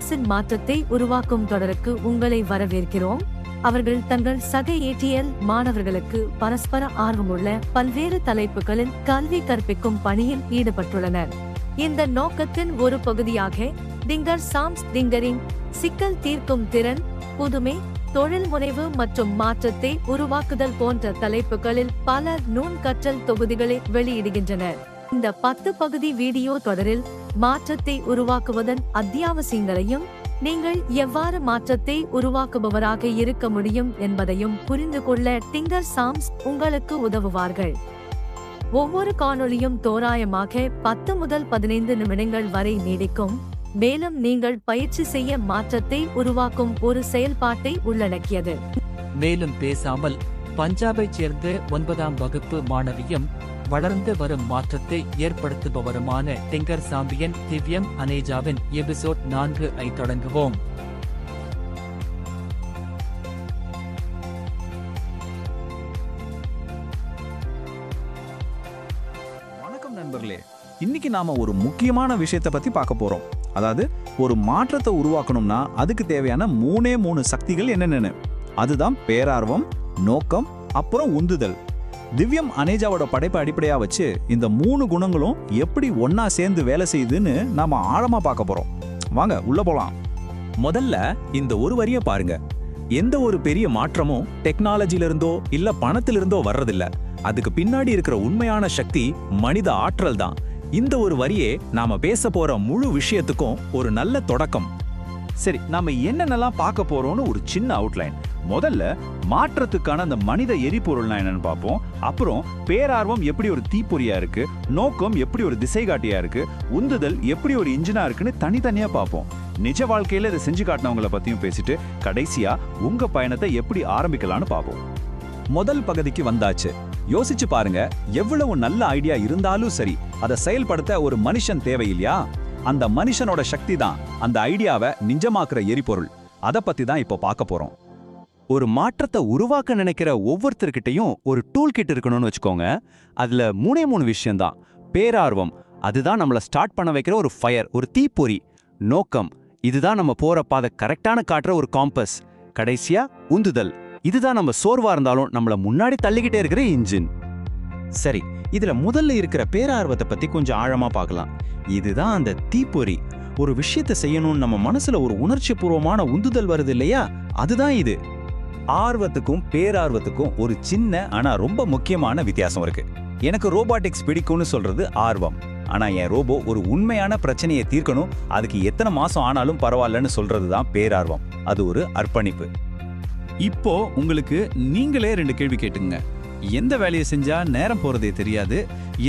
சாம்ஸின் மாற்றத்தை உருவாக்கும் தொடருக்கு உங்களை வரவேற்கிறோம். அவர்கள் தங்கள் சக ஏடிஎல் மாணவர்களுக்கு பரஸ்பர ஆர்வமுள்ள பல்வேறு தலைப்புகளில் கல்வி கற்பிக்கும் பணியில் ஈடுபட்டுள்ளனர். இந்த நோக்கத்தின் ஒரு பகுதியாக டிங்கர் சாம்ஸ் டிங்கரிங், சிக்கல் தீர்க்கும் திறன், புதுமை, தொழில் முனைவு மற்றும் மாற்றத்தை உருவாக்குதல் போன்ற தலைப்புகளில் பல நுண் கற்றல் தொகுதிகளை வெளியிடுகின்றனர். இந்த 10 பகுதி வீடியோ தொடரில் மாற்றத்தை உருவாக்குவதன் அத்தியாவசியங்களையும் நீங்கள் எவ்வாறு மாற்றத்தை உருவாக்குபவராக இருக்க முடியும் என்பதையும் புரிந்து கொள்ள டிங்கர் சாம்ஸ் உங்களுக்கு உதவுவார்கள். ஒவ்வொரு காணொளியும் தோராயமாக 10 முதல் 15 நிமிடங்கள் வரை நீடிக்கும். மேலும் நீங்கள் பயிற்சி செய்ய மாற்றத்தை உருவாக்கும் ஒரு செயல்பாட்டை உள்ளடக்கியது. மேலும் பேசாமல் பஞ்சாபைச் சேர்ந்த 9ஆம் வகுப்பு மாணவியும் வளர்ந்து வரும் மாற்றத்தை ஏற்படுத்துபவருமான டிங்கர் சாம்பியன் திவ்யம் அனேஜாவின் எபிசோட் 4 ஐ தொடங்குவோம். வணக்கம் நண்பர்களே, இன்னைக்கு நாம ஒரு முக்கியமான விஷயத்தை பத்தி பார்க்க போறோம். அதாவது ஒரு மாற்றத்தை உருவாக்கணும்னா அதுக்கு தேவையான 3 சக்திகள் என்னென்னு. அதுதான் பேரார்வம், நோக்கம், அப்புறம் உந்துதல். திவ்யம் அனேஜாவோட படைப்பை அடிப்படையா வச்சு இந்த 3 குணங்களும் எப்படி ஒன்னா சேர்ந்து வேலை செய்யுதுன்னு நாம ஆழமா பார்க்க போறோம். வாங்க உள்ள போலாம். முதல்ல இந்த ஒரு வரியை பாருங்க. எந்த ஒரு பெரிய மாற்றமும் டெக்னாலஜில இருந்தோ இல்ல பணத்திலிருந்தோ வர்றதில்ல. அதுக்கு பின்னாடி இருக்கிற உண்மையான சக்தி மனித ஆற்றல் தான். இந்த ஒரு வரியே நாம பேச போற முழு விஷயத்துக்கும் ஒரு நல்ல தொடக்கம். சரி, நாம என்னென்னலாம் பார்க்க போறோம்னு ஒரு சின்ன அவுட்லைன். முதல்ல மாற்றத்துக்கான அந்த மனித எரிபொருள்னா என்னன்னு பார்ப்போம். அப்புறம் பேரார்வம் எப்படி ஒரு தீப்பொறியா இருக்கு, நோக்கம் எப்படி ஒரு திசைகாட்டியா இருக்கு, உந்துதல் எப்படி ஒரு இன்ஜினா இருக்குன்னு தனித்தனியா பார்ப்போம். நிஜ வாழ்க்கையில இதை செஞ்சு காட்டினவங்களை பத்தியும் பேசிட்டு கடைசியா உங்க பயணத்தை எப்படி ஆரம்பிக்கலாம்னு பார்ப்போம். முதல் பகுதிக்கு வந்தாச்சு. யோசிச்சு பாருங்க, எவ்வளவு நல்ல ஐடியா இருந்தாலும் சரி, அதை செயல்படுத்த ஒரு மனுஷன் தேவையில்லையா? அந்த மனுஷனோட சக்தி தான் அந்த ஐடியாவை நிஜமாக்குற எரிபொருள். அதை பத்தி தான் இப்போ பார்க்க போறோம். ஒரு மாற்றத்தை உருவாக்க நினைக்கிற ஒவ்வொருத்தர்கிட்டையும் ஒரு டூல் கிட் இருக்கணும்னு வச்சுக்கோங்க. அதுல 3 விஷயம்தான். பேரார்வம், அதுதான் நம்மளை ஸ்டார்ட் பண்ண வைக்கிற ஒரு ஃபயர், ஒரு தீப்பொறி. நோக்கம், இதுதான் நம்ம போற பாதை கரெக்டான காட்டுற ஒரு காம்பஸ். கடைசியா உந்துதல், இதுதான் நம்ம சோர்வா இருந்தாலும் நம்மள முன்னாடி தள்ளிக்கிட்டே இருக்கிற இன்ஜின். சரி, இதுல முதல்ல இருக்கிற பேரார்வத்தை பத்தி கொஞ்சம் ஆழமா பார்க்கலாம். இதுதான் அந்த தீப்பொறி. ஒரு விஷயத்தை செய்யணும்னு நம்ம மனசுல ஒரு உணர்ச்சி பூர்வமான உந்துதல் வருது இல்லையா, அதுதான் இது. ஆர்வத்துக்கும் பேரார்வத்துக்கும் ஒரு சின்ன ஆனா ரொம்ப முக்கியமான வித்தியாசம் இருக்கு. எனக்கு ரோபாட்டிக்ஸ் பிடிக்கும்னு சொல்றது ஆர்வம். ஆனா என் ரோபோ ஒரு உண்மையான பிரச்சனையை தீர்க்கணும், அதுக்கு எத்தனை மாசம் ஆனாலும் பரவாயில்லன்னு சொல்றதுதான் பேரார்வம். அது ஒரு அர்ப்பணிப்பு. இப்போ உங்களுக்கு நீங்களே 2 கேள்வி கேட்டுங்க. எந்த வேலையை செஞ்சா நேரம் போறதே தெரியாது,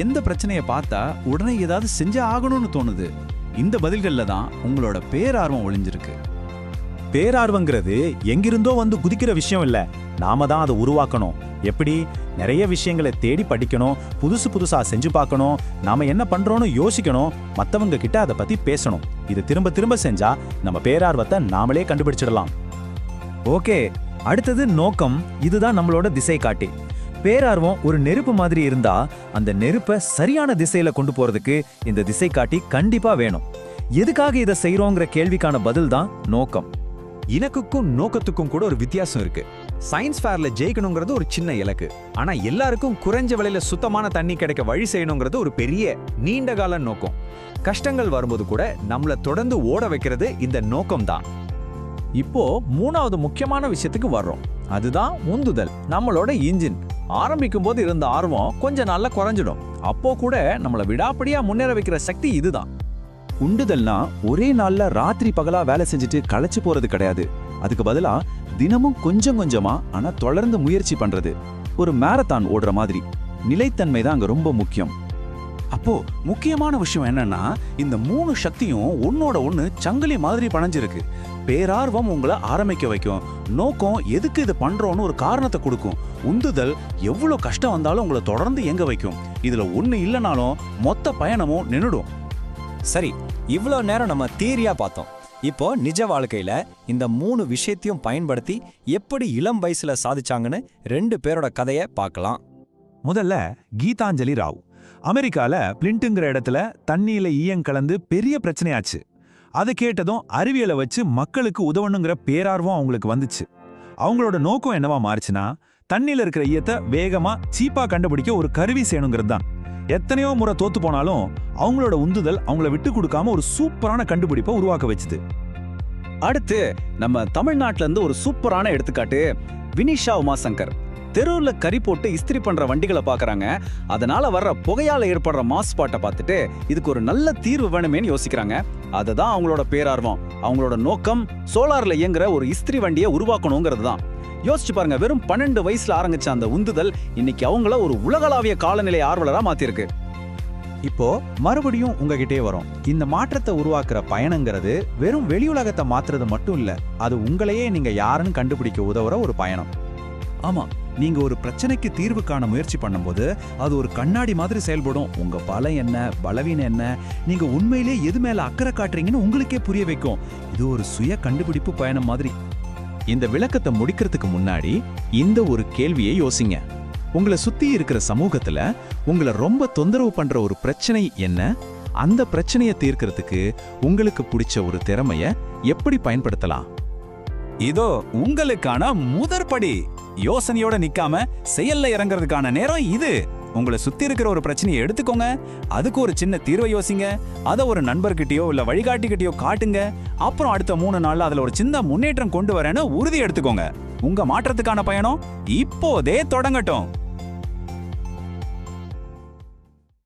எந்த பிரச்சனையை பார்த்தா உடனே ஏதாவது செஞ்சா ஆகணும்னு தோணுது? இந்த பதில்கள்ல தான் உங்களோட பேரார்வம் ஒளிஞ்சிருக்கு. பேரார்வங்கிறது எங்கிருந்தோ வந்து குதிக்கிற விஷயம் இல்ல, நாம தான் அதை உருவாக்கணும். எப்படி? நிறைய விஷயங்களை தேடி படிக்கணும், புதுசா செஞ்சு பார்க்கணும், நாம என்ன பண்றோம்னு யோசிக்கணும், மத்தவங்க கிட்ட அதை பத்தி பேசணும். இது திரும்ப திரும்ப செஞ்சா நம்ம பேரார்வத்தை நாமளே கண்டுபிடிச்சிடலாம். ஓகே, அடுத்தது நோக்கம். இதுதான் நம்மளோட திசை காட்டி. பேரார்வம் ஒரு நெருப்பு மாதிரி இருந்தா அந்த நெருப்பை சரியான திசையில கொண்டு போறதுக்கு இந்த திசை காட்டி கண்டிப்பா வேணும். எதுக்காக இதை செய்யறோங்கிற கேள்விக்கான பதில் தான் நோக்கம். இலக்குக்கும் நோக்கத்துக்கும் கூட ஒரு வித்தியாசம் இருக்கு. சயின்ஸ் ஃபேர்ல ஜெயிக்கணுங்கிறது ஒரு சின்ன இலக்கு. ஆனா எல்லாருக்கும் குறைஞ்ச விலையில சுத்தமான தண்ணி கிடைக்க வழி செய்யணுங்கிறது ஒரு பெரிய நீண்டகால நோக்கம். கஷ்டங்கள் வரும்போது கூட நம்மள தொடர்ந்து ஓட வைக்கிறது இந்த நோக்கம் தான். இப்போ 3வது முக்கியமான விஷயத்துக்கு வர்றோம். அதுதான் உந்துதல், நம்மளோட இன்ஜின். ஆரம்பிக்கும் போது இருந்த ஆர்வம் கொஞ்ச நாள்ல குறைஞ்சிடும். அப்போ கூட நம்மள விடாப்படியா முன்னேற வைக்கிற சக்தி இதுதான். உண்டுதல்னா ஒரே நாள்ல ராத்திரி பகலா வேலை செஞ்சுட்டு களைச்சு போறது கிடையாது. அதுக்கு பதிலா தினமும் கொஞ்சம் கொஞ்சமா ஆனா தொடர்ந்து முயற்சி பண்றது. ஒரு மாரத்தான் ஓடுற மாதிரி. நிலைத்தன்மை தான் அங்க ரொம்ப முக்கியம். அப்போ முக்கியமான விஷயம் என்னன்னா, இந்த 3 சக்தியும் ஒன்னோட ஒண்ணு சங்கிலி மாதிரி பணஞ்சிருக்கு. பேரார்வம் உங்களை ஆரம்பிக்க வைக்கும், நோக்கம் எதுக்கு இது பண்றோம்னு ஒரு காரணத்தை கொடுக்கும், உந்துதல் எவ்வளவு கஷ்டம் வந்தாலும் உங்களை தொடர்ந்து எங்க வைக்கும். இதுல ஒண்ணு இல்லைனாலும் மொத்த பயணமும் நின்னுடும். சரி, இவ்வளோ நேரம் நம்ம தியரியா பார்த்தோம். இப்போ நிஜ வாழ்க்கையில இந்த 3 விஷயத்தையும் பயன்படுத்தி எப்படி இளம் வயசுல சாதிச்சாங்கன்னு 2 பேரோட கதையை பார்க்கலாம். முதல்ல கீதாஞ்சலி ராவ். அமெரிக்கால பிளின்ட்டுங்கிற இடத்துல தண்ணியில ஈயம் கலந்து பெரிய பிரச்சனையாச்சு. அதை கேட்டதும் அறிவியலை வச்சு மக்களுக்கு உதவணுங்கிற பேரார்வம் அவங்களுக்கு வந்துச்சு. அவங்களோட நோக்கம் என்னவா மாறுச்சுன்னா, தண்ணியில இருக்கிற ஈயத்தை வேகமா சீப்பா கண்டுபிடிக்க ஒரு கருவி செய்யணுங்கிறது தான். எத்தனையோ முறை தோத்து போனாலும் அவங்களோட உந்துதல் அவங்கள விட்டு கொடுக்காம ஒரு சூப்பரான கண்டுபிடிப்பை உருவாக்க வச்சுது. அடுத்து நம்ம தமிழ்நாட்டுல இருந்து ஒரு சூப்பரான எடுத்துக்காட்டு வினிஷா உமாசங்கர். தெருவுல கறி போட்டு இஸ்திரி பண்ற வண்டிகளை பாக்குறாங்க. அதனால வர்ற புகையால ஏற்படுற மாசுபாட்டை பார்த்துட்டு இதுக்கு ஒரு நல்ல தீர்வு வேணுமேன்னு யோசிக்கிறாங்க. அதுதான் அவங்களோட பேரார்வம். அவங்களோட நோக்கம் சோலார்ல இயங்குற ஒரு இஸ்திரி வண்டியை உருவாக்கணுங்கிறது தான். யோசிச்சு பாருங்க, வெறும் 12 வயசுல ஆரம்பிச்ச அந்த உந்துதல் இன்னைக்கு அவங்கள ஒரு உலகளாவிய காலநிலை ஆர்வலரா மாத்திருக்கு. இப்போ மறுபடியும் உங்ககிட்டே வரும். இந்த மாற்றத்தை உருவாக்குற பயணங்கிறது வெறும் வெளியுலகத்தை மாத்துறது மட்டும் இல்ல, அது உங்களையே நீங்க யாருன்னு கண்டுபிடிக்க உதவுற ஒரு பயணம். ஆமா, நீங்க ஒரு பிரச்சனைக்கு தீர்வு காண முயற்சி பண்ணும்போது அது ஒரு கண்ணாடி மாதிரி செயல்படும். உங்க பலம் என்ன, பலவீனம் என்ன, நீங்க உண்மையிலேயே எது மேல அக்கறை காட்டுறீங்கன்னு உங்களுக்கே புரிய வைக்கும். இது ஒரு சுய கண்டுபிடிப்பு பயணம் மாதிரி. இந்த விளக்கத்தை முடிக்கிறதுக்கு முன்னாடி இந்த ஒரு கேள்வியை யோசிங்க. உங்களை சுத்தி இருக்கிற சமூகத்துல உங்களை ரொம்ப தொந்தரவு பண்ற ஒரு பிரச்சனை என்ன? அந்த பிரச்சனையை தீர்க்கிறதுக்கு உங்களுக்கு பிடிச்ச ஒரு திறமைய எப்படி பயன்படுத்தலாம்? இதோ உங்களுக்கான முதற்படி. யோசனையோட நிக்காம செயல்ல இறங்குறதுக்கான நேரம் இது. உங்களை சுத்தி இருக்கிற ஒரு பிரச்சனையை எடுத்துக்கோங்க, அதுக்கு ஒரு சின்ன தீர்வை யோசிங்க, அதை ஒரு நண்பர்கிட்டயோ இல்ல வழிகாட்டிகிட்டயோ காட்டுங்க. அப்புறம் அடுத்த 3 நாள்ல அதுல ஒரு சின்ன முன்னேற்றம் கொண்டு வரேன்னு உறுதி எடுத்துக்கோங்க. உங்க மாற்றத்துக்கான பயணம் இப்போதே தொடங்கட்டும்.